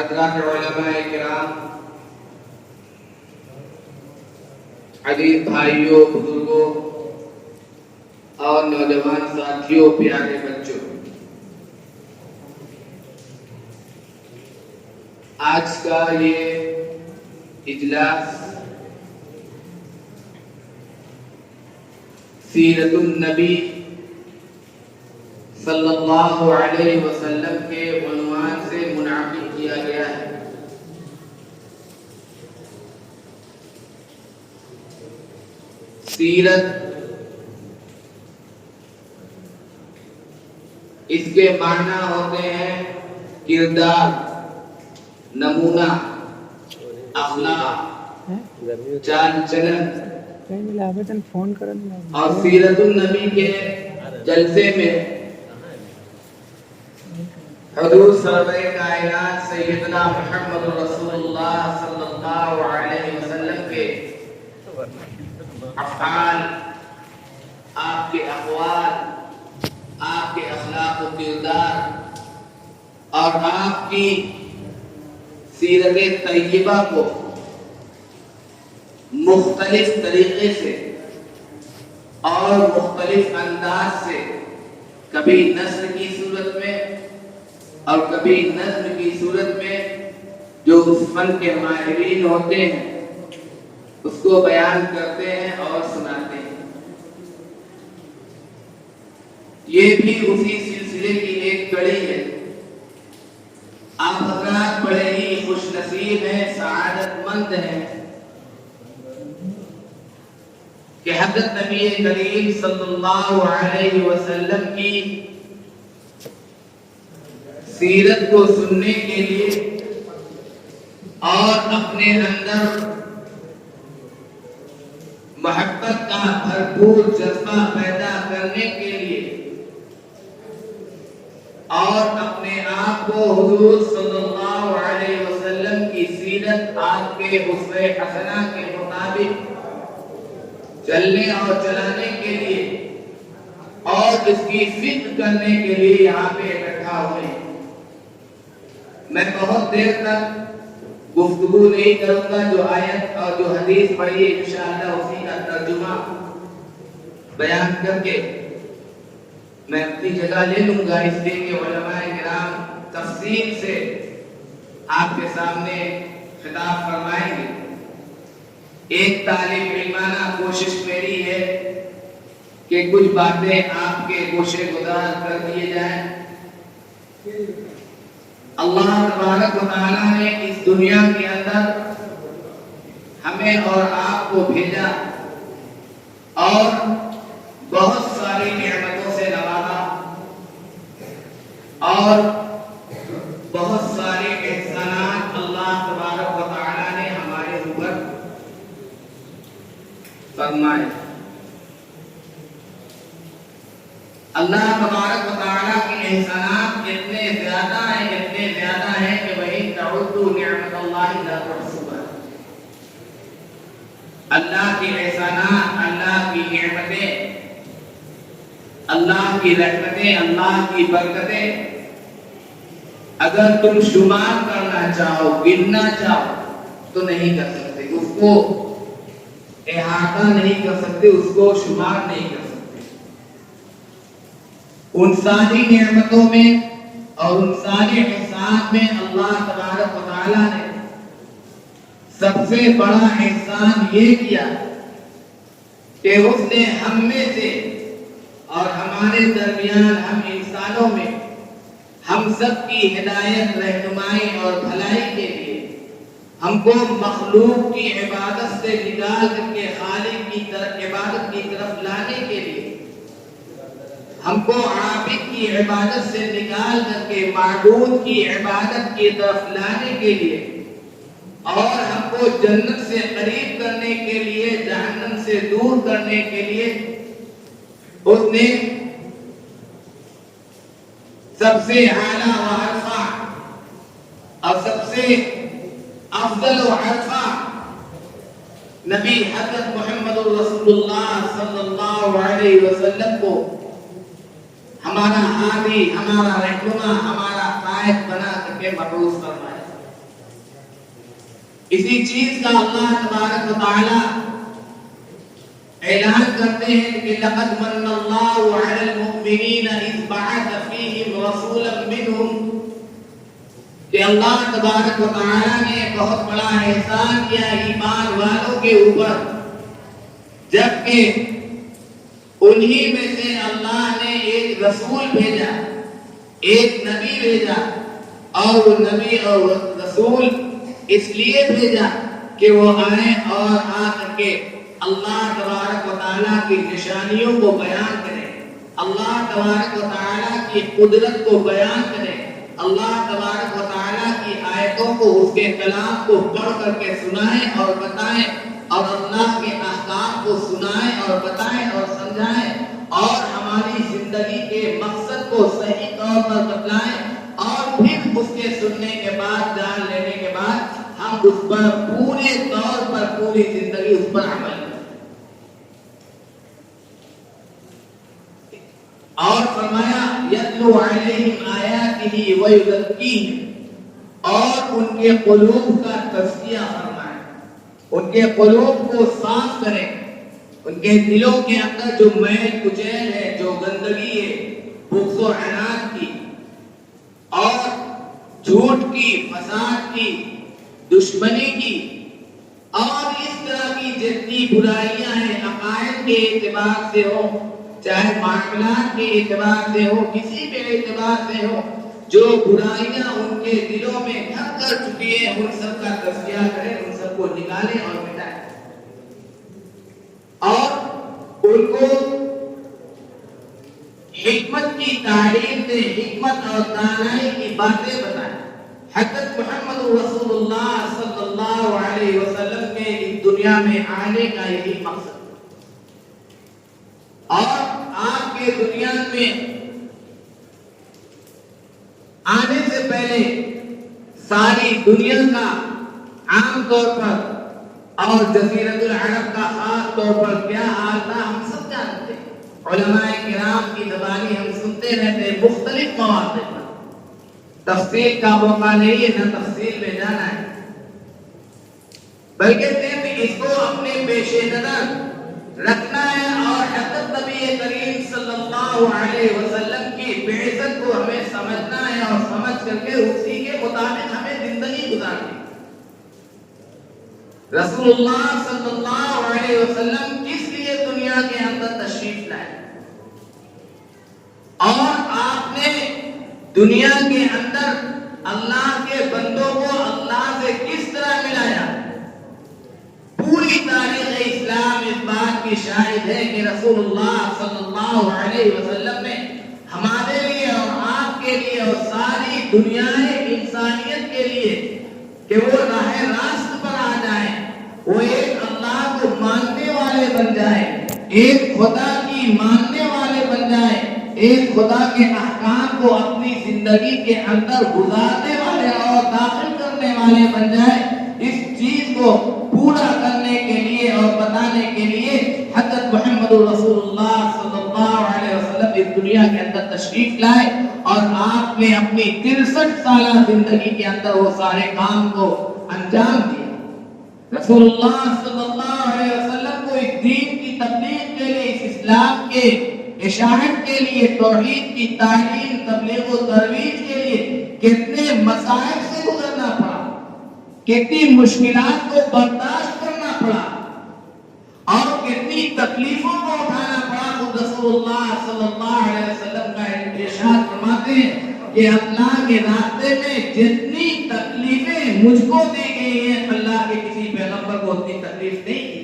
حضرات علماء کرام، عزیز بھائیوں، بزرگوں اور نوجوان ساتھیوں، پیارے بچوں، آج کا یہ اجلاس سیرت النبی صلی اللہ علیہ وسلم کے عنوان سے منعقد کیا گیا ہے۔ سیرت، اس کے معنی ہوتے ہیں کردار، نمونہ، اخلاق، چال چلن۔ اور سیرت النبی کے جلسے میں حضور سرور کائنات سیدنا محمد رسول اللہ صلی اللہ علیہ وسلم کے افعال، آپ کے اقوال، آپ کے اخلاق و کردار اور آپ کی سیرت طیبہ کو مختلف طریقے سے اور مختلف انداز سے، کبھی نثر کی صورت میں اور کبھی نظم کی صورت میں، جو اس فن کے ماہرین ہوتے ہیں اس کو بیان کرتے ہیں اور سناتے ہیں۔ یہ بھی اسی سلسلے کی ایک کڑی ہے۔ آپ حضرات بڑے ہی خوش نصیب ہیں، سعادت مند ہیں کہ حضرت نبی کریم صلی اللہ علیہ وسلم کی سیرت کو سننے کے لیے اور اپنے اندر محبت کا بھرپور جذبہ پیدا کرنے کے لیے اور اپنے آپ کو حضور صلی اللہ علیہ وسلم کی سیرت، آپ کے اسوہ حسنہ کے مطابق چلنے اور چلانے کے لیے اور اس کی فکر کرنے کے لیے یہاں پہ اکٹھا ہوئے۔ میں بہت دیر تک گفتگو نہیں کروں گا، جو آیت اور جو حدیث پڑھی ہے انشاءاللہ اسی کا ترجمہ بیان کر کے میں اپنی جگہ لے لوں گا، اس لیے کہ علماء کرام تفصیل سے آپ کے سامنے خطاب فرمائیں گے۔ ایک طالب علمانہ کوشش میری ہے کہ کچھ باتیں آپ کے گوشے گزار کر دیے جائیں۔ اللہ تبارک و تعالیٰ نے اس دنیا کے اندر ہمیں اور آپ کو بھیجا اور بہت ساری نعمتوں سے نوازا اور بہت سارے احسانات اللہ تبارک و تعالیٰ نے ہمارے اوپر فرمائے۔ اللہ تبارک و تعالیٰ کے احسانات اتنے زیادہ ہیں کہ وَإِن تَعُدُّوا نِعْمَتَ اللَّهِ لَا تُحْصُوهَا۔ اللہ کے احسانات، اللہ کی نعمتیں، اللہ کی رحمتیں، اللہ کی برکتیں اگر تم شمار کرنا چاہو، گننا چاہو تو نہیں کر سکتے، اس کو احاطہ نہیں کر سکتے، اس کو شمار نہیں کر سکتے۔ ان ساری نعمتوں میں اور ان سارے احسان میں اللہ تبارک و تعالیٰ نے سب سے بڑا احسان یہ کیا کہ اس نے ہم میں سے اور ہمارے درمیان، ہم انسانوں میں ہم سب کی ہدایت، رہنمائی اور بھلائی کے لیے ہم کو مخلوق کی عبادت سے نکال کر کے خالق کی طرف عبادت کی طرف لانے کے لیے، ہم کو عابد کی عبادت سے نکال کر کے معبود کی عبادت کی طرف لانے کے لیے اور ہم کو جنت سے قریب کرنے کے لیے، جہنم سے دور کرنے کے لیے اس نے سب سے اعلیٰ و ارفع اور سب سے افضل و ارفع نبی حضرت محمد رسول اللہ صلی اللہ علیہ وسلم کو ہمارا ہادی، ہمارا رہنما، ہمارا قائد بنا کر کے مبعوث فرمایا۔ اسی چیز کا اللہ تبارک و تعالی اعلان کرتے ہیں کہ لقد من اللہ علی المؤمنین اذ بعث فیہم رسولا منہم، کہ اللہ تبارک و تعالی نے بہت بڑا احسان کیا ایمان والوں کے اوپر، جبکہ انہی میں سے اللہ نے ایک رسول بھیجا، ایک نبی بھیجا، اور وہ نبی اور رسول اس لیے بھیجا کہ وہ آئیں اور آ کر کے اللہ تبارک و تعالیٰ کی نشانیوں کو بیان کریں، اللہ تبارک و تعالیٰ کی قدرت کو بیان کریں، اللہ تبارک و تعالیٰ کی آیتوں کو، اس کے کلام کو پڑھ کر کے سنائیں اور بتائیں، اور اللہ کے احکام کو سنائیں اور بتائیں اور سمجھائیں، اور ہماری زندگی کے مقصد کو صحیح طور پر بتلائیں، اور پھر اس کے سننے کے بعد، جان لینے کے بعد ہم اس پر پورے طور پر پوری زندگی اس پر عمل کریں۔ اور فرمایا یتلو علیہم آیاتہ ویزکیہم، اور ان کے قلوب کا تزکیہ فرمائیں، ان کے قلوب کو صاف کریں، ان کے دلوں کے اندر جو میل کچیل ہے، جو گندگی ہے، بغض و عناد کی اور جھوٹ کی، فساد کی، دشمنی کی، اور اس طرح کی جتنی برائیاں ہیں، عقائد کے اعتبار سے ہو، چاہے معاملات کے اعتبار سے ہو، کسی بھی اعتبار سے ہو، جو برائیاں ان کے دلوں میں گھر کر چکی ہیں، ان سب کا تزکیہ کریں، ان سب کو نکالیں اور مٹائیں، اور ان کو حکمت کی تعلیم دیں، حکمت اور دانائی کی باتیں بتائیں۔ حضرت محمد رسول اللہ صلی اللہ علیہ وسلم کے اس دنیا میں آنے کا یہی مقصد، اور آپ کے دنیا میں آنے سے پہلے ساری دنیا کا عام طور پر اور جزیرۃ العرب کا خاص طور پر کیا حال تھا ہم سب جانتے ہیں، علماء کرام کی زبانی ہم سنتے رہتے ہیں مختلف مواقع پر، تفصیل کا موقع نہیں ہے، نہ تفصیل میں جانا ہے، بلکہ صرف اس کو اپنے پیش نظر رکھنا ہے، اور حضرت نبی کریم صلی اللہ علیہ وسلم کی بعثت کو ہمیں سمجھنا ہے، اور سمجھ کر کے اسی کے مطابق ہمیں زندگی گزارنی ہے۔ رسول اللہ صلی اللہ علیہ وسلم کس لیے دنیا کے اندر تشریف لائے، اور آپ نے دنیا کے اندر اللہ کے بندوں کو اللہ سے کس طرح ملایا، پوری تاریخ اسلام اس بات کی شاہد ہے کہ رسول اللہ صلی اللہ علیہ وسلم نے ہمارے لیے اور آپ کے لیے اور ساری دنیا انسانیت کے لیے کہ وہ راہ راست پر آ جائیں، وہ ایک اللہ کو ماننے والے بن جائیں، ایک خدا کی ماننے والے بن جائیں، ایک خدا کے احکام کو اپنی زندگی کے اندر گزارنے والے اور داخل کرنے والے بن جائیں، اس چیز کو پورا کرنے کے لیے اور بتانے کے لیے حضرت محمد رسول اللہ صلی اللہ علیہ وسلم اس دنیا کے اندر تشریف لائے، اور آپ نے اپنی 63 سالہ زندگی کے اندر وہ سارے کام کو انجام دیا۔ رسول اللہ صلی اللہ علیہ وسلم کو اس دین کی تبلیغ کے لیے، اس اسلام کے اشاعت کے لیے، توحید کی تعلیم، تبلیغ و ترویج کے لیے کتنے مسائل سے گزرنا پڑا، کتنی مشکلات کو برداشت کرنا پڑا، اور کتنی تکلیفوں کو اٹھانا پڑا۔ خود رسول اللہ صلی اللہ علیہ وسلم کا ارشاد فرماتے ہیں کہ اللہ کے راستے میں جتنی تکلیفیں مجھ کو دی گئی ہیں، اللہ کے کسی پیغمبر کو اتنی تکلیف نہیں دی۔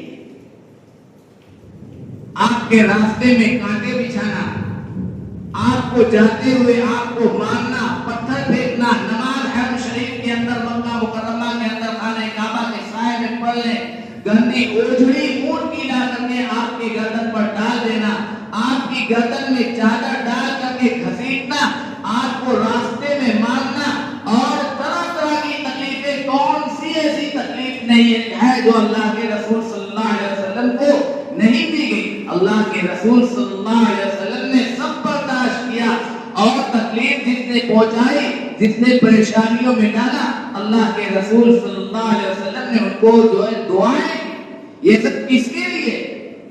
آپ کے راستے میں کانٹے بچھانا، آپ کو جاتے ہوئے آپ کو مارنا، پتھر پھینکنا، نماز حرم شریف کے اندر، مکہ مکرمہ کے اندر خانہ کعبہ کے سائے میں پڑھ لیں، گندی اوجھڑی اونٹ کی لا کر کے آپ کی گردن پر ڈال دینا، آپ کی گردن میں چادر ڈال کر کے گھسیٹنا، آپ کو راستے میں مارنا، اور طرح طرح کی تکلیفیں، کون سی ایسی تکلیف نہیں ہے جو اللہ کے رسول صلی اللہ علیہ وسلم کو نہیں دی گئی۔ اللہ کے رسول صلی اللہ علیہ وسلم نے سب برداشت کیا، اور تکلیف جس نے پہنچائی جتنے پریشانیوں میں ڈالا، اللہ کے رسول صلی اللہ علیہ وسلم نے ان کو جو ہے دعائیں، یہ سب کس کے لیے؟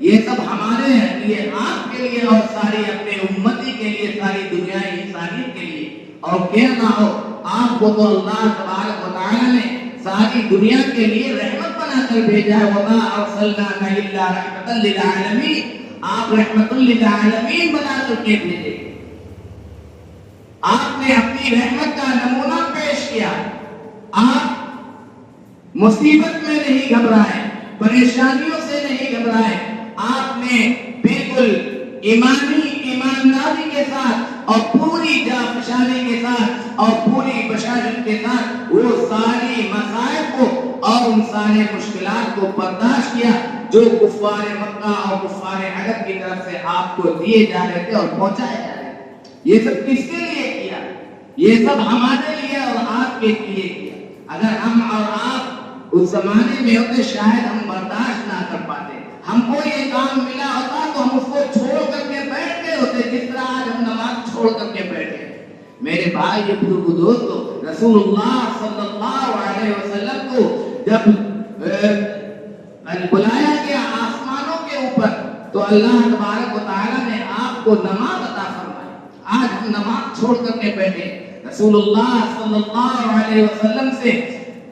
یہ سب ہمارے لیے، آپ کے لیے اور ساری اپنے امتی کے لیے، ساری دنیا انسانیت کے لیے۔ اور کیا نہ ہو، آپ کو تو اللہ تبارک و تعالی نے ساری دنیا کے لیے رحمت بنا کر بھیجا ہے۔ وما ارسلناک الا رحمۃ للعالمین، آپ رحمت للعالمین بنا کر کے بھیجے۔ آپ نے اپنی رحمت کا نمونہ پیش کیا۔ آپ مصیبت میں نہیں گھبرائے، پریشانیوں سے نہیں گھبرائے، آپ نے بالکل ایمانداری کے ساتھ اور پوری جانفشانی کے ساتھ اور پوری بشاشت کے ساتھ وہ ساری مصائب کو اور ان سارے مشکلات کو برداشت کیا جو کفار مکہ اور کفار عرب کی طرف سے آپ کو دیے جا رہے تھے اور پہنچائے جا رہے تھے۔ یہ سب کس کے لیے کیا؟ یہ سب ہمارے لیے اور آپ کے لیے کیا۔ اگر ہم اور آپ اس زمانے میں ہوتے شاید ہم برداشت نہ کر پاتے۔ ہم کو یہ کام ملا ہوتا تو ہم اس کو چھوڑ کر کے بیٹھ گئے ہوتے، جس طرح آج ہم نماز چھوڑ کر کے بیٹھے۔ میرے بھائی بزرگ دوستو، رسول اللہ صلی اللہ علیہ وسلم کو جب بلایا گیا آسمانوں کے اوپر تو اللہ تبارک و تعالی نے آپ کو نماز عطا فرمائی۔ آج ہم نماز چھوڑ کر کے بیٹھے۔ رسول اللہ صلی اللہ علیہ وسلم سے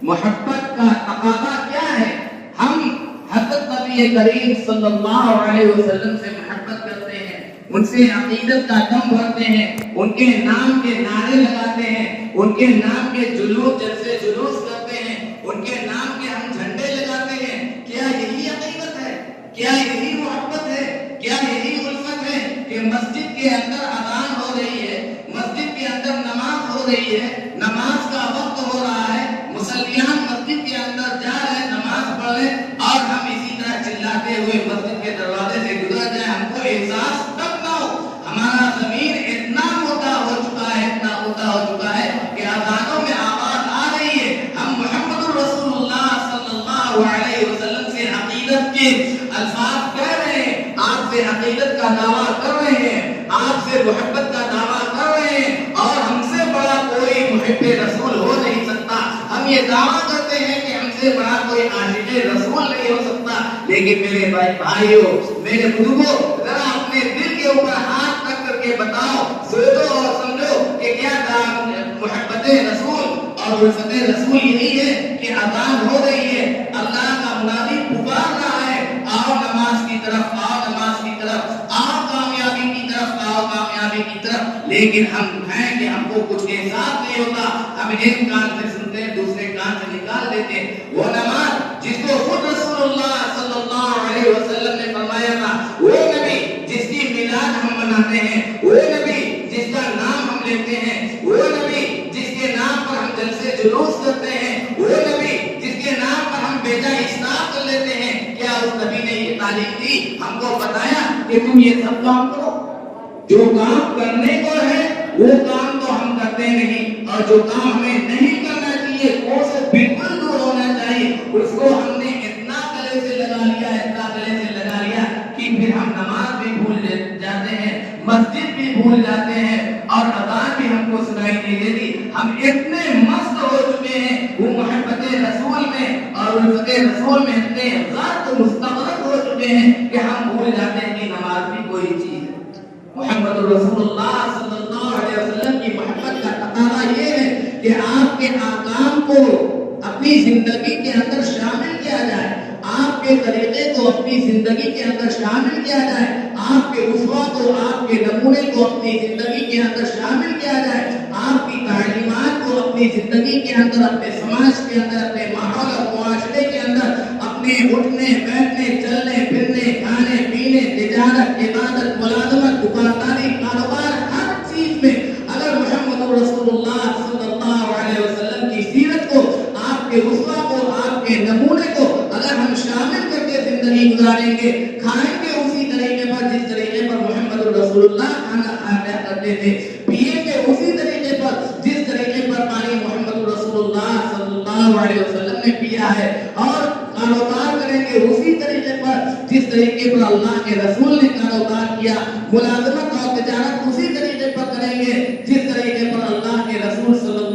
محبت کا تقاضا کیا ہے؟ ہم حضرت نبی کریم صلی اللہ علیہ وسلم سے محبت کرتے ہیں، ان سے عقیدت کا دم بھرتے ہیں، ان کے نام کے نعرے لگاتے ہیں، ان کے نام کے جلوس جلسے جلوس کرتے ہیں، ان کے نام کے ہم جھنڈے لگاتے ہیں۔ کیا یہی عقیدت ہے؟ کیا یہی محبت ہے؟ کیا یہی الفت ہے کہ مسجد کے اندر اذان ہو رہی ہے، مسجد کے اندر نماز ہو رہی ہے، نماز کا وقت ہو رہا ہے، مصلیان مسجد کے اندر جا رہے ہیں نماز پڑھنے، اور ہم اسی طرح چلاتے ہوئے مسجد کے دروازے سے گزر جائیں؟ ہم کو احساس تب نہ ہو۔ ہمارا ضمیر اتنا موٹا ہو چکا ہے، اتنا موٹا ہو چکا ہے کہ اذانوں میں آواز آ رہی ہے، ہم محمد رسول اللہ صلی اللہ علیہ وسلم سے عقیدت کے الفاظ کہہ رہے ہیں، آپ سے عقیدت کا دعویٰ کر رہے ہیں، آپ سے محبت کا دعویٰ کر رہے ہیں، اور ہم سے بڑا کوئی محب رسول ہو نہیں سکتا۔ ہم یہ دعویٰ کرتے ہیں کہ ہم سے بڑا کوئی عاشق رسول نہیں ہو سکتا۔ لیکن میرے بھائیوں، میرے بزرگوں، ذرا اپنے دل کے اوپر ہاتھ رکھ کر کے بتاؤ، سوچو اور سمجھو کہ کیا محبت رسول اور الفت رسول یہی ہے کہ اذان ہو رہی ہے، اللہ کا منادی پکار رہا ہے، آؤ نماز کی طرف، آؤ نماز کی طرف، آؤ کامیابی کی طرف، آؤ کامیابی کی طرف۔ لیکن ہم ہیں کہ ہم کو کچھ احساس نہیں ہوتا، ہم ایک کان سے سنتے ہیں دوسرے کان سے نکال دیتے ہیں۔ وہ نماز جس کو خود رسول اللہ صلی اللہ علیہ وسلم نے فرمایا تھا، وہ نبی جس کی میلاد ہم مناتے ہیں، وہ نبی جس کا نام ہم لیتے ہیں، وہ نبی جس کے نام پر ہم جلسے جلوس کرتے ہیں، وہ نبی جس کے نام پر ہم بیجا اشتراک کر لیتے ہیں، کیا اس نبی نے یہ تعلیم دی، ہم کو بتایا کہ تم یہ سب کام کرو؟ جو کام کرنے کو ہے وہ کام تو ہم کرتے نہیں، اور جو کام ہمیں نہیں کرنا چاہیے وہ سے بالکل دور ہونا چاہیے، اس کو ہم نے اتنا گلے سے لگا لیا، اتنا گلے سے لگا لیا کہ پھر ہم نماز بھی بھول جاتے ہیں، مسجد بھی بھول جاتے ہیں، اور اذان بھی ہم کو سنائی نہیں دیتی۔ ہم اتنے مست ہو چکے ہیں وہ محبت رسول میں اور الفت رسول میں، اتنے غرق مستغرق ہو چکے ہیں کہ ہم بھول جاتے ہیں کہ نماز بھی کوئی چیز ہے۔ محمد رسول اللہ صلی اللہ علیہ وسلم کی محبت کا تقاضا یہ ہے کہ آپ کے احکام کو اپنی زندگی کے اندر شامل کیا جائے، آپ کے طریقے کو اپنی زندگی کے اندر شامل کیا جائے، آپ کے اسوہ کو، آپ کے نمونے کو اپنی زندگی کے اندر شامل کیا جائے، آپ کی تعلیمات کو اپنی زندگی کے اندر، اپنے سماج کے اندر، اپنے ماحول اور معاشرے کے اندر، اپنے اٹھنے بیٹھنے چلنے پھرنے کھانے پینے تجارت عبادت ملازمت دکانداری کاروبار ہر چیز میں اگر محمد رسول اللہ صلی اللہ علیہ وسلم کی سیرت کو، آپ کے اسوہ کو، آپ کے نمونے کو اگر ہم شامل کر کے زندگی گزاریں گے، کھائیں گے اسی طریقے پر جس طریقے پر محمد رسول اللہ کھانا کھایا کرتے تھے، پیئیں گے اسی طریقے پر جس طریقے پر پانی محمد رسول اللہ صلی اللہ علیہ وسلم نے پیا ہے، اور کاروبار کریں گے اسی طریقے پر جس طریقے پر اللہ کے رسول نے کاروبار کیا، ملازمت اور تجارت اسی طریقے پر کریں گے جس طریقے پر اللہ کے رسول صلی اللہ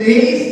23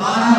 12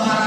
12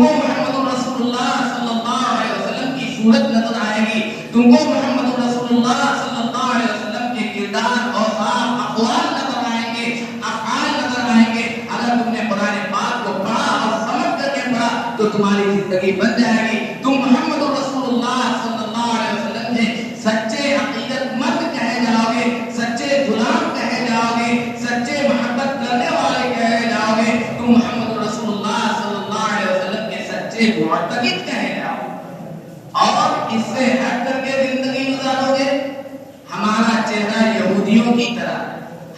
تم کو محمد رسول اللہ صلی اللہ علیہ وسلم کی صورت نظر آئے گی، تم کو محمد رسول اللہ صلی اللہ علیہ وسلم کے کردار اور اقوال نظر آئیں گے، افعال نظر آئیں گے۔ اگر تم نے قرآن پاک کو پڑھا اور سمجھ کر کے پڑھا تو تمہاری زندگی بن جائے گی، تم محمد رسول اللہ صلی اللہ علیہ وسلم سے سچے عقیدت مند کہے جاؤ گے، سچے غلام کہے جاؤ گے، سچے محبت کرنے والے کہے جاؤ گے، تم محمد رسول اللہ صلی اللہ علیہ وسلم کے سچے معتقد کہے جاؤ گے۔ اور اس سے ہٹ کر کے زندگی گزارو گے، ہمارا چہرہ یہودیوں کی طرح،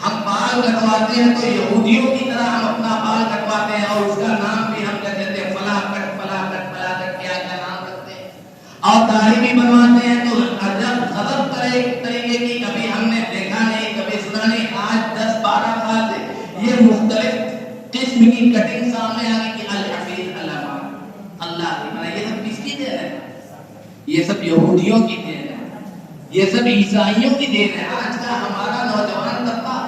ہم بال کٹواتے ہیں تو یہودیوں کی طرح ہم اپنا بال کٹواتے ہیں، اور اس کا نام بھی ہم کہتے ہیں فلاں کٹ فلاں کٹ فلاں کٹ، کیا کیا نام رکھتے ہیں، اور داڑھی بھی بنواتے ہیں تو عجب غضب طریقے کی کبھی ہم نے دیکھا نہیں، کبھی سنا نہیں۔ آج 10-12 سال سے یہ مختلف قسم کی کٹنگ سامنے آ گئی کہ الحفیظ علامہ اللہ کی بنا، یہ سب کس کی دین ہے؟ یہ سب یہودیوں کی دین ہے، یہ سب عیسائیوں کی دین ہے۔ آج کا ہمارا نوجوان طبقہ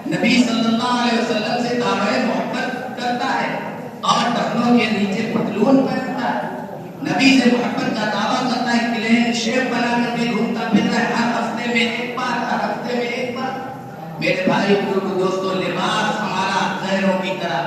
نبی صلی اللہ علیہ وسلم سے دعوی محبت کرتا ہے اور ٹخنوں کے نیچے پتلون پہنتا ہے، نبی سے محبت کا دعویٰ کرتا ہے، کلین شیپ بنا کر کے گھومتا پھرتا ہے، ہر ہفتے میں ایک بار، ہر ہفتے میں ایک بار۔ میرے بھائی بزرگ دوستو، لباس ہمارا غیروں کی طرح،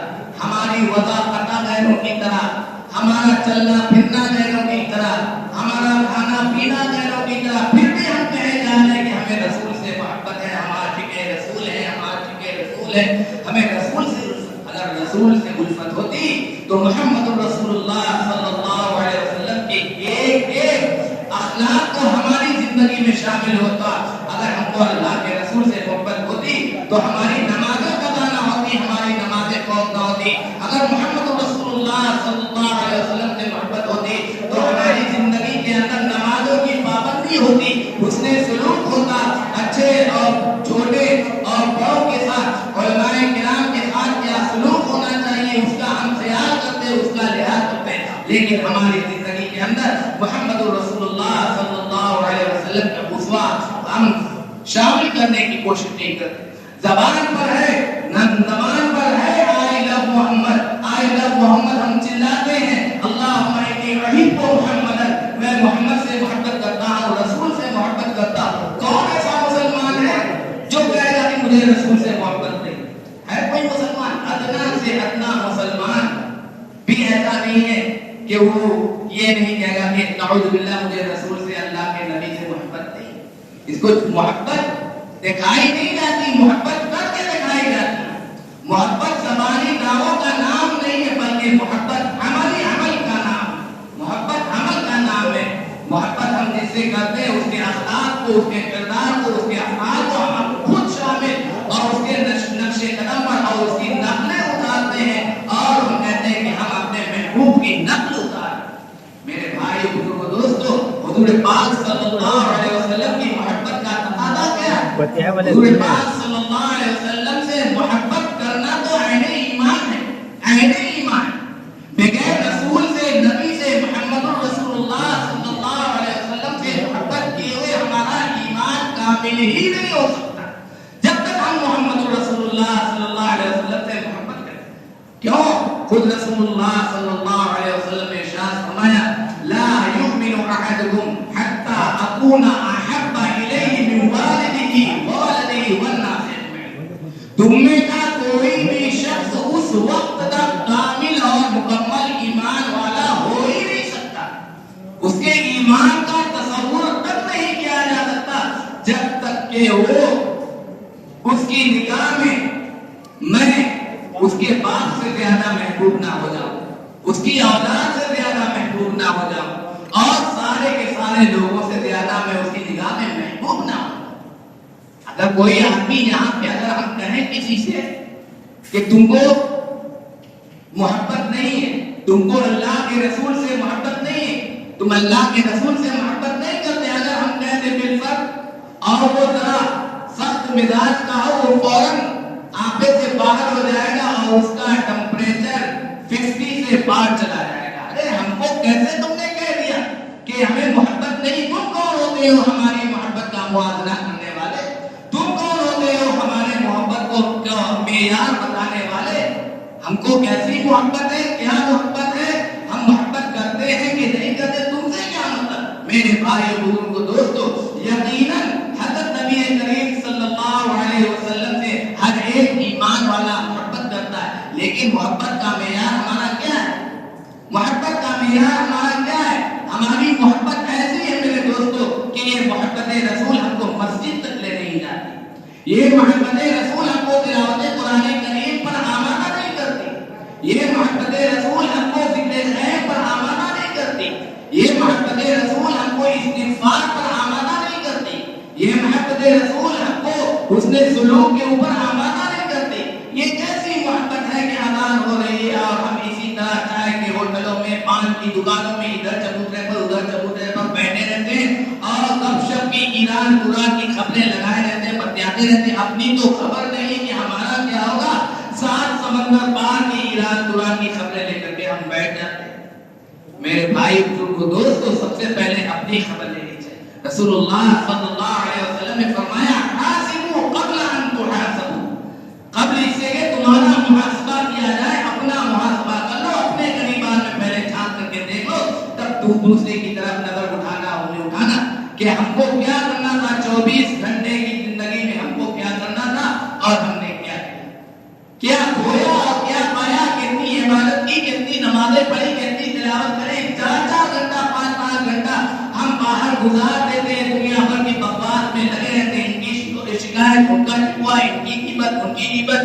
ہماری وضاحت غیروں کی طرح، ہمارا چلنا پھرنا غیروں کی طرح، ہمارا کھانا پینا غیروں کی طرح، پھر بھی ہم کہے جا رہے ہیں کہ ہمیں رسول سے محبت ہے، ہم عاشق رسول ہیں، ہم عاشق رسول ہیں، ہمیں رسول سے الفت۔ اگر رسول سے الفت ہوتی تو محمد رسول اللہ صلی اللہ علیہ وسلم کے ایک ایک اخلاق کو ہماری زندگی میں شامل ہوتا۔ اگر ہم کو اللہ کے رسول سے محبت ہوتی تو ہماری نمازیں قضا نہ ہوتی، ہماری نمازیں قوم نہ ہوتی۔ اگر محمد رسول اللہ صلی اللہ علیہ وسلم سے محبت ہوتی تو ہماری زندگی کے اندر نمازوں کی پابندی ہوتی، حسن سلوک ہوتا، اچھے اور چھوٹے اور بڑوں کے ساتھ، علماء کرام کے ساتھ کیا سلوک ہونا چاہیے اس کا ہم خیال کرتے، اس کا لحاظ کرتے۔ لیکن ہماری زندگی کے اندر محمد رسول اللہ صلی اللہ علیہ وسلم کا اسوہ ہم شامل کرنے کی کوشش نہیں کرتے۔ زبان پر ہے، زبان پر ہے آئی لو محمد، آئی لو محمد ہم چلاتے ہیں، اللہم انی احب محمد، میں محمد سے محبت کرتا ہوں، رسول سے محبت کرتا ہوں۔ کون ایسا مسلمان ہے جو کہے گا کہ مجھے رسول سے محبت نہیں؟ ہے کوئی مسلمان؟ ادنا سے ادنا مسلمان بھی ایسا نہیں ہے کہ وہ یہ نہیں کہے گا کہ نعوذ باللہ مجھے رسول سے، اللہ کے نبی سے محبت نہیں۔ اس کو محبت دکھائی نہیں جاتی، محبت کر کے دکھائی جاتی۔ محبت زبانی دعووں کا نام نہیں ہے، بلکہ محبت عملی عمل کا نام، محبت عمل کا نام ہے۔ محبت ہم جس سے کرتے ہیں اس کے اخلاق کو، اس کے کردار کو، اس کے افعال کو ہم خود شامل اور اس کے نقش قدم پر اور اس کی نقلیں اتارتے ہیں، اور ہم کہتے ہیں کہ ہم اپنے محبوب کی نقل اتاریں۔ میرے بھائی بزرگ دوستو، حضور پاک صلی اللہ علیہ وسلم کی محبت کا تقاضا کیا ہے؟ حضور پاک صلی اللہ علیہ وسلم سے محبت کرنا تو عین ایمان ہے، عین ایمان۔ بغیر رسول سے، نبی سے، محمد رسول اللہ صلی اللہ علیہ وسلم سے محبت کیے ہوئے ہمارا ایمان کامل ہی نہیں ہو سکتا جب تک ہم محمد رسول اللہ صلی اللہ علیہ وسلم سے محبت کریں۔ کیوں؟ خود رسول اللہ صلی اللہ علیہ وسلم نے ارشاد فرمایا، لا یؤمن احدکم حتی اکون احب الیہ من والدہ وولدہ والناس اجمعین۔ تم میں کا کوئی بھی شخص اس وقت تک کامل اور مکمل ایمان والا ہو ہی نہیں سکتا، اس کے ایمان کا تصور تک نہیں کیا جا سکتا جب تک کہ وہ اس کی نگاہ میں اس کے باپ سے زیادہ محبوب نہ ہو جاؤں، اس کی اولاد سے زیادہ محبوب نہ ہو جاؤں، اور سارے کے سارے لوگوں سے زیادہ میں اس کی نگاہ میں محبوب نہ ہوں۔ اگر کوئی آدمی یہاں پہ اگر ہم کہیں کسی سے کہ تم کو محبت نہیں ہے، تم کو اللہ کے رسول سے محبت نہیں ہے، تم اللہ کے رسول سے محبت نہیں کرتے، اگر ہم کہتے بالفرض اور وہ ذرا سخت مزاج کا ہو، وہ فوراً آنکھیں سے باہر ہو جائے گا اور اس کا ٹمپریچر 50 سے پار چلا جائے گا۔ ارے ہم کو کیسے تم نے کہہ دیا کہ ہمیں محبت نہیں؟ تم کون ہوتے ہو ہماری محبت کا موازنہ کرنے والے؟ تم کون ہوتے ہو ہمارے محبت کو معیار بتانے والے؟ ہم کو کیسی محبت ہے، کیا محبت ہے؟ ہم میرے بھائی بزرگوں دوستو، یقیناً حضرت نبی کریم صلی اللہ علیہ وسلم سے ہر ایک ایمان والا محبت کرتا ہے، لیکن محبت کا معیار ہمارا کیا ہے؟ محبت کا معیار ہمارا کیا ہے؟ ہماری محبت ایسی ہے میرے دوستو کہ یہ محبت رسول ہم کو مسجد تک لے نہیں جاتی، یہ محبت رسول ہم کو تلاوت قرآن کریم پر آمادہ نہیں کرتی، یہ محبت رسول ہم کو ذکر خیر پر آمادہ نہیں کرتی، یہ محبت رسول ہم کو استغفار پر آمادہ نہیں کرتی، یہ محبت رسول ہم کو حسن سلوک کے اوپر آمادہ نہیں کرتی۔ یہ کیسی محبت ہے کہ اذان ہو رہی ہے اور ہم اسی طرح چائے کے ہوٹلوں میں، پان کی دکانوں میں ادھر چبوترے پر ادھر چبوترے پر بیٹھے رہتے ہیں اور گپ شپ کی ایران قرآن کی خبریں لگائے رہتے ہیں، بتاتے رہتے ہیں، اپنی تو خبر نہیں کہ ہمارا کیا ہوگا۔ 7 سمندر پار کی ایران قرآن کی خبریں لے کر کے ہم بیٹھ جاتے ہیں۔ میرے بھائی بزرگوں دوستو، سب سے پہلے اپنی خبر لینی چاہیے۔ رسول اللہ صلی اللہ علیہ وسلم نے فرمایا حاسبوا قبل ان تحاسبوا، قبل اس سے کہ تمہارا محاسبہ کیا جائے اپنا محاسبہ کر لو، اپنے گریبان میں پہلے جھانک کر کے دیکھ لو، تب دوسرے کی طرف نظر اٹھانا کہ ہم کو کیا کرنا تھا 24 گھنٹے کی زندگی میں، ہم کو کیا کرنا تھا اور ہم نے کیا کھویا اور کیا پایا، کتنی عبادت کی، کتنی نمازیں پڑھی، کتنی تلاوت کریں، 4 گھنٹہ 5 گھنٹہ ہم باہر گزار دیتے ہیں، دنیا بھر کی بکواس میں لگے رہتے ہیں، ان کی شکایت، ان کا شکوا، ان کی غیبت، ان کی غیبت،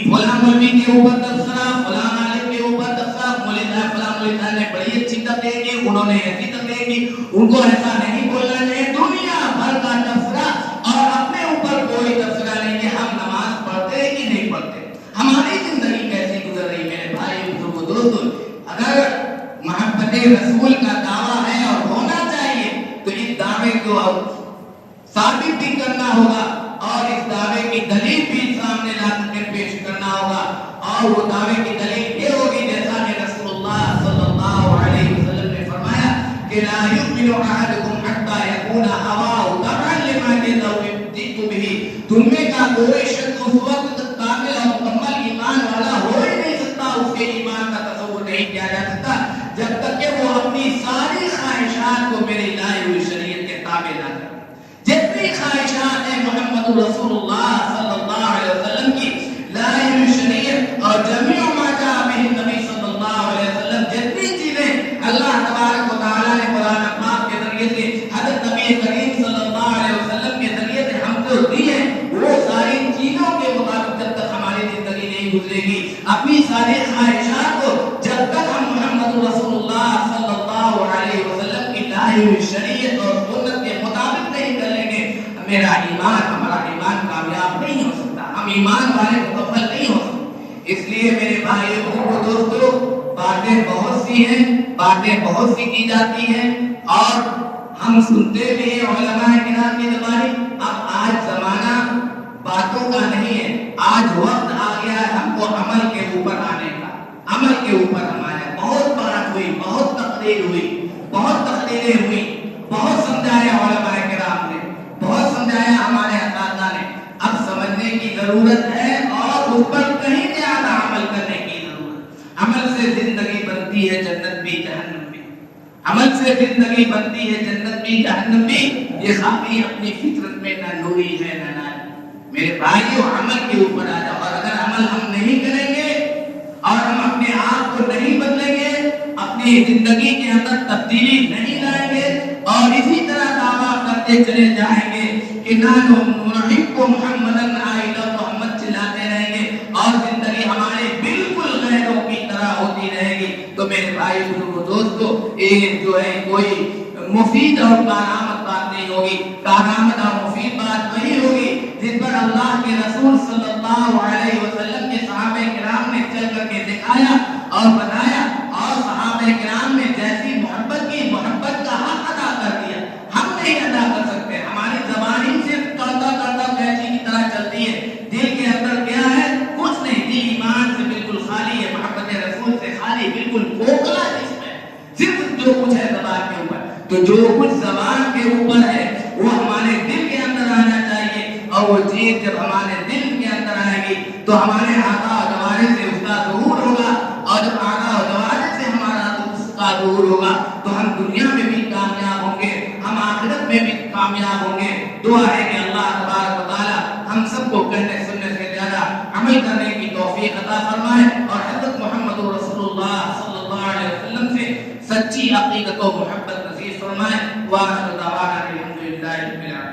فلاں مولوی کے اوپر تبصرہ، فلاں عالم کے اوپر تبصرہ، مولوی صاحب فلاں مولوی صاحب نے بڑی اچھی تقریر کی، انہوں نے ایسی تقریر کی، ان کو ایسا نہیں بولنا چاہیے، دنیا بھر کا تبصرہ اور اپنے اوپر کوئی تبصرہ نہیں کہ ہم نماز پڑھتے ہیں کہ نہیں پڑھتے، ہماری زندگی کیسی گزر رہی ہے۔ میرے بھائی بزرگوں دوستو، اگر محبت رسول کا دعویٰ ہے اور ہونا چاہیے تو اس دعوے کو ثابت بھی کرنا ہوگا اور اس دعوے کی دلیل بھی سامنے لا کر پیش کرنا ہوگا، اور وہ دعوے کی دلیل یہ ہوگی جیسا کہ رسول اللہ صلی اللہ علیہ وسلم نے فرمایا کہ لا یؤمن احدکم حتی یکون هواه تبعا لما جئت به، تم میں کا کوئی شخص اس وقت تک کامل اور مکمل ایمان والا ہو ہی نہیں سکتا، اس کے ایمان کا تصور نہیں کیا جا سکتا جب تک کہ وہ اپنی ساری خواہشات کو میری لائی ہوئی شریعت کے تابع نہ کرے۔ جتنی خواہشات ہیں محمد رسول اللہ صلی اللہ علیہ وسلم کی لائی ہوئی شریعت اور جمیع ما جاء به نبی صلی اللہ علیہ وسلم، جتنی چیزیں اللہ تبارک و تعالیٰ نے قرآن پاک کے ذریعے سے حضرت نبی کریم صلی اللہ علیہ وسلم کے ذریعے سے ہم کو دی ہے، وہ ساری چیزوں کے مطابق جب تک ہماری زندگی نہیں گزرے گی، اپنی ساری خواہشات کو جب تک ہم محمد رسول اللہ صلی اللہ علیہ وسلم کی لائی ہوئی شریعت اور سنت کے مطابق نہیں کریں گے، میرا ایمان، ہمارا ایمان کامیاب نہیں ہو سکتا، ہم ایمان والے مکمل نہیں ہو سکتے۔ اس لیے میرے بھائی بزرگوں دوستو، باتیں بہت سی ہیں، باتیں بہت سی کی جاتی ہیں اور ہم سنتے بھی ہیں علماء کرام کی زبانی۔ اب آج زمانہ باتوں کا نہیں ہے، آج وقت آ گیا ہے ہم کو عمل کے اوپر آنے کا، عمل کے اوپر ہمارے بہت بات ہوئی، بہت تقریر ہوئی، بہت تقریریں ہوئی، بہت سمجھایا علماء کرام نے، بہت سمجھایا ہمارے اساتذہ نے، اب سمجھنے کی ضرورت ہے اور اس پر کہیں زیادہ عمل کرنے کی ضرورت۔ عمل سے زندگی بنتی ہے، جنت بھی جہنم بھی، عمل سے زندگی بنتی ہے، جنت بھی جہنم بھی، یہ خامی اپنی فطرت میں نہ نوری ہے نہ ناری۔ میرے بھائیو، عمل کے اوپر آ جاؤ، اور اگر عمل ہم نہیں کریں گے اور ہم اپنے آپ کو نہیں بدلیں گے، اپنی زندگی کے اندر تبدیلی نہیں لائیں گے اور اسی طرح دعویٰ کرتے چلے جائیں گے کہ نحن نحب محمدا آئلہ محمد چلاتے رہیں گے اور زندگی ہمارے بالکل غیروں کی طرح ہوتی رہے گی، تو میرے بھائی بزرگوں دوستو، یہ جو ہے کوئی مفید اور کارآمد بات نہیں ہوگی۔ کارآمد اور مفید بات وہی ہوگی جس پر اللہ کے رسول صلی اللہ علیہ وسلم کے صحابہ کرام نے چل کر کے دکھایا اور بتایا، اور صحابہ کرام نے جیسی محبت کی، محبت کا حق ادا کر دیا۔ ہم نہیں ادا کر سکتے، ہماری زبان ہی صرف کرتا کرتا کیسی کی طرح چلتی ہے، دل کے اندر کیا ہے؟ کچھ نہیں، دل ایمان سے بالکل خالی ہے، محبت رسول سے خالی، بالکل کھوکھلا جسم ہے، صرف جو کچھ ہے زبان کے اوپر۔ تو جو کچھ زبان کے اوپر ہے وہ ہمارے دل کے اندر آنا چاہیے، اور وہ چیز جب ہمارے دل کے اندر آئے گی تو ہمارے آقا و دوارے سے اس کا ظہور ہوگا، اور جب آقا و دوارے سے ہمارا اس کا ظہور ہوگا تو ہم دنیا میں بھی کامیاب ہوں گے کامیاب ہوں گے۔ دعا ہے کہ اللہ تبارک و تعالی ہم سب کو کہنے سننے سے زیادہ عمل کرنے کی توفیق عطا فرمائے اور حضرت محمد رسول اللہ صلی اللہ علیہ وسلم سے سچی عقیدت و محبت نصیب فرمائے۔ وآخر دعوانا الحمدللہ رب العالمین۔